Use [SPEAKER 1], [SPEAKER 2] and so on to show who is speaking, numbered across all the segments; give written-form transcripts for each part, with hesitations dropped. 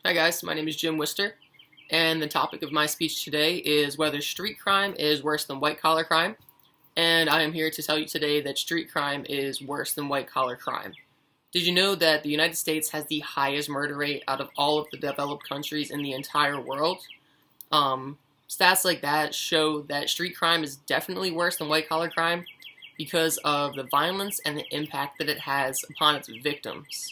[SPEAKER 1] Hi guys, my name is Jim Wister, and the topic of my speech today is whether street crime is worse than white-collar crime, and I am here to tell you today that street crime is worse than white-collar crime. Did you know that the United States has the highest murder rate out of all of the developed countries in the entire world? Stats like that show that street crime is definitely worse than white-collar crime because of the violence and the impact that it has upon its victims.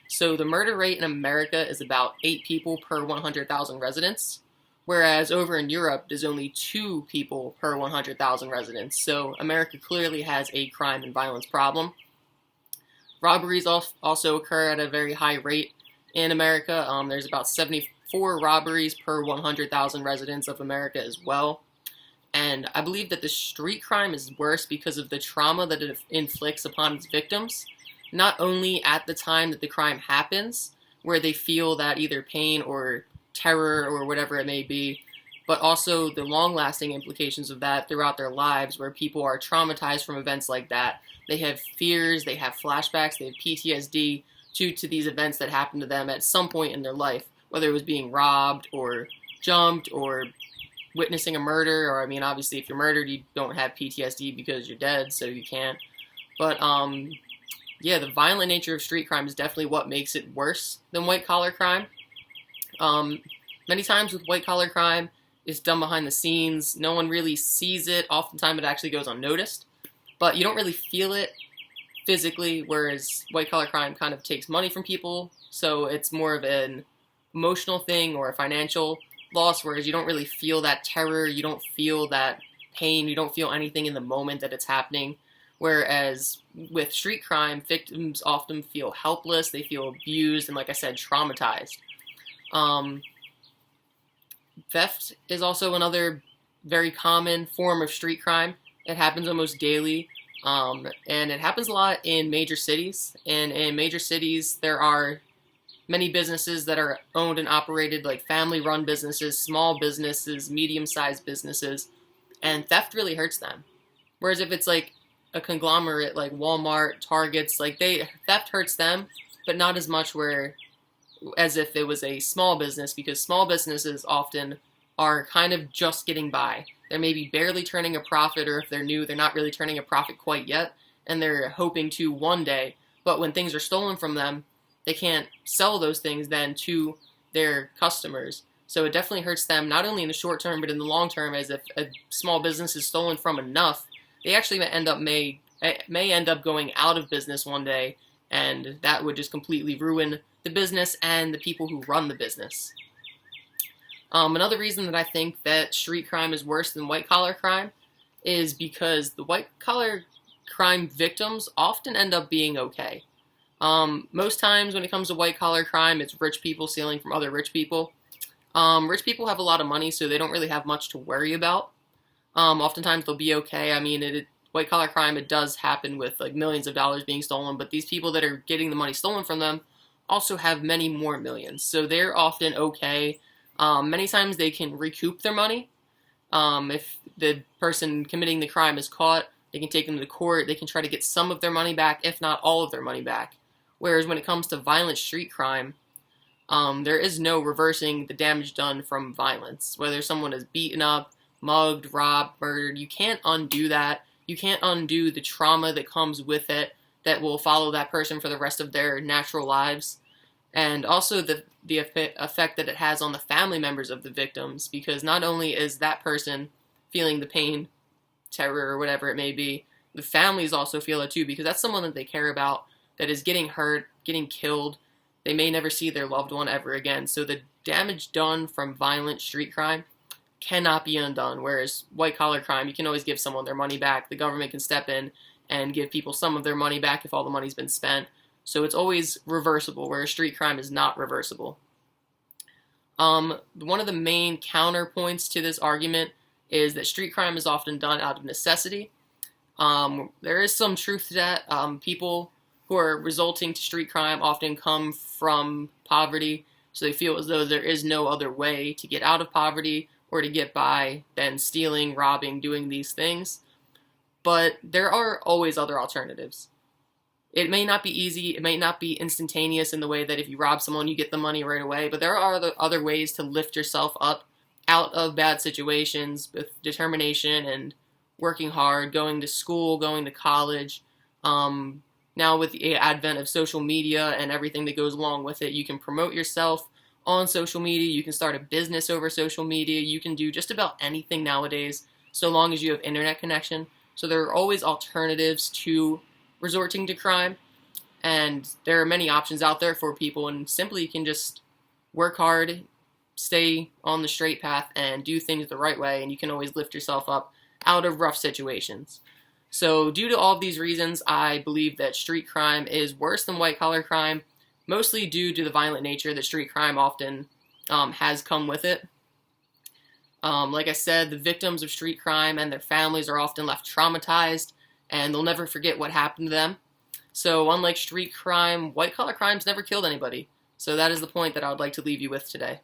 [SPEAKER 1] So the murder rate in America is about 8 people per 100,000 residents, whereas over in Europe, there's only 2 people per 100,000 residents. So America clearly has a crime and violence problem. Robberies also occur at a very high rate in America. There's about 74 robberies per 100,000 residents of America as well. And I believe that the street crime is worse because of the trauma that it inflicts upon its victims. Not only at the time that the crime happens, where they feel that either pain or terror or whatever it may be, but also the long-lasting implications of that throughout their lives, where people are traumatized from events like that. They have fears, they have flashbacks, they have PTSD due to these events that happened to them at some point in their life, whether it was being robbed or jumped or witnessing a murder, or obviously if you're murdered, you don't have PTSD because you're dead, so you can't. But, yeah, the violent nature of street crime is definitely what makes it worse than white-collar crime. Many times with white-collar crime, it's done behind the scenes. No one really sees it. Oftentimes it actually goes unnoticed. But you don't really feel it physically, whereas white-collar crime kind of takes money from people. So it's more of an emotional thing or a financial loss, whereas you don't really feel that terror. You don't feel that pain. You don't feel anything in the moment that it's happening. Whereas with street crime, victims often feel helpless, they feel abused, and like I said, traumatized. Theft is also another very common form of street crime. It happens almost daily, and it happens a lot in major cities. And in major cities, there are many businesses that are owned and operated, like family-run businesses, small businesses, medium-sized businesses, and theft really hurts them. Whereas if it's like a conglomerate like Walmart, Targets, theft hurts them, but not as much as if it was a small business, because small businesses often are kind of just getting by. They're maybe barely turning a profit, or if they're new, they're not really turning a profit quite yet, and they're hoping to one day. But when things are stolen from them, they can't sell those things then to their customers. So it definitely hurts them, not only in the short term, but in the long term, as if a small business is stolen from enough, they actually may end up going out of business one day, and that would just completely ruin the business and the people who run the business. Another reason that I think that street crime is worse than white-collar crime is because the white-collar crime victims often end up being okay. Most times when it comes to white-collar crime, it's rich people stealing from other rich people. Rich people have a lot of money, so they don't really have much to worry about. Oftentimes they'll be okay. White-collar crime, it does happen with like millions of dollars being stolen, but these people that are getting the money stolen from them also have many more millions, so they're often okay. Many times they can recoup their money. If the person committing the crime is caught, they can take them to court, they can try to get some of their money back, if not all of their money back. Whereas when it comes to violent street crime, there is no reversing the damage done from violence. Whether someone is beaten up, mugged, robbed, murdered, you can't undo that. You can't undo the trauma that comes with it that will follow that person for the rest of their natural lives. And also the effect that it has on the family members of the victims, because not only is that person feeling the pain, terror, or whatever it may be, the families also feel it too, because that's someone that they care about that is getting hurt, getting killed. They may never see their loved one ever again. So the damage done from violent street crime cannot be undone, whereas white-collar crime, you can always give someone their money back. The government can step in and give people some of their money back if all the money's been spent. So it's always reversible, whereas street crime is not reversible. One of the main counterpoints to this argument is that street crime is often done out of necessity. There is some truth to that. People who are resulting to street crime often come from poverty, so they feel as though there is no other way to get out of poverty or to get by than stealing, robbing, doing these things. But there are always other alternatives. It may not be easy, it may not be instantaneous in the way that if you rob someone, you get the money right away, but there are other ways to lift yourself up out of bad situations with determination and working hard, going to school, going to college. Now with the advent of social media and everything that goes along with it, you can promote yourself on social media, you can start a business over social media, you can do just about anything nowadays so long as you have internet connection. So there are always alternatives to resorting to crime, and there are many options out there for people, and simply you can just work hard, stay on the straight path, and do things the right way, and you can always lift yourself up out of rough situations. So due to all of these reasons, I believe that street crime is worse than white-collar crime, mostly due to the violent nature that street crime often has come with it. Like I said, the victims of street crime and their families are often left traumatized, and they'll never forget what happened to them. So unlike street crime, white-collar crime's never killed anybody. So that is the point that I would like to leave you with today.